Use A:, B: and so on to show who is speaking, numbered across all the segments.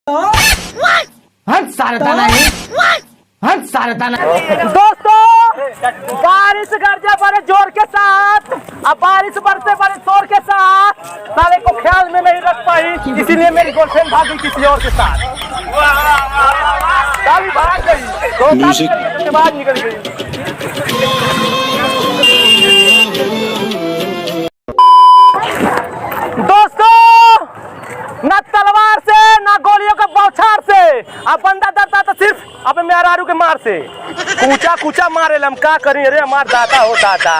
A: दोस्तों बारिश गरजे बड़े जोर के साथ, अब बारिश बरसे बड़े शोर के साथ, साले को ख्याल में नहीं रख पाई, इसीलिए मेरी गर्लफ्रेंड भागी किसी और के साथ। साली भाग गई, के बाद निकल गई। दोस्तों ना तलवार से ना गोलियों के बौछार से, अब बंदा डरता तो सिर्फ अब मेहरारू के मार से। कूचा कूचा मारे लम का करी रे हमार दाता हो दाता।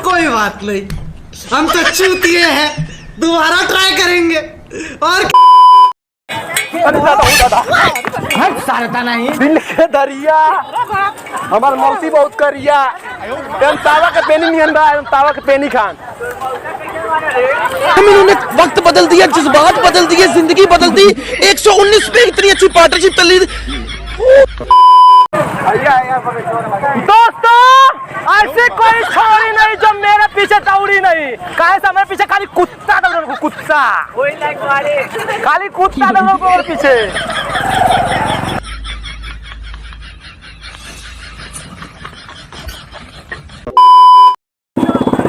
B: कोई बात नहीं, हम तो चूतिए हैं, दोबारा ट्राई करेंगे। और
A: सारता नहीं दिल के दरिया, हमार मौसी बहुत करिया, तावा के पेनी नहीं अंधा, तावा के पेनी खान।
C: इन्होंने वक्त बदल दिया, जज्बात बदल दिए, जिंदगी बदल दी। 119 पे इतनी अच्छी पार्टनरशिप चल रही।
A: दोस्तों ऐसे कोई छोड़ी नहीं जो मेरे पीछे दौड़ी नहीं। काहे से मेरे पीछे खाली कुत्ता दौड़, कुत्ता खाली कुत्ता दौड़ और पीछे।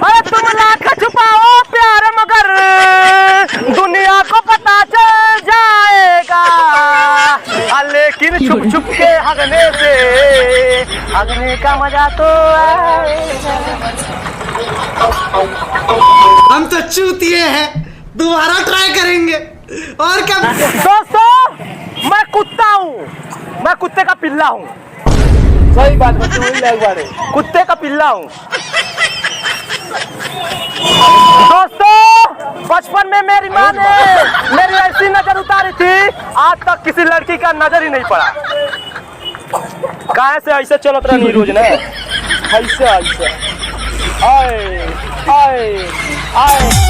A: अरे तुम लाख छुपाओ प्यार मगर दुनिया को पता चल जाएगा, लेकिन छुप छुप के हगने से हगने का मजा तो आएगा।
B: हम तो चूतिए हैं, दोबारा ट्राई करेंगे। और क्या
A: दोस्तों मैं कुत्ता हूँ, मैं कुत्ते का पिल्ला हूँ। सही बात है, कुत्ते का पिल्ला हूँ। दोस्तों बचपन में मेरी माँ ने मेरी ऐसी नजर उतारी थी, आज तक किसी लड़की का नजर ही नहीं पड़ा। काहे से ऐसे चलत रही रोज ना, ऐसे ऐसे आए आए आए।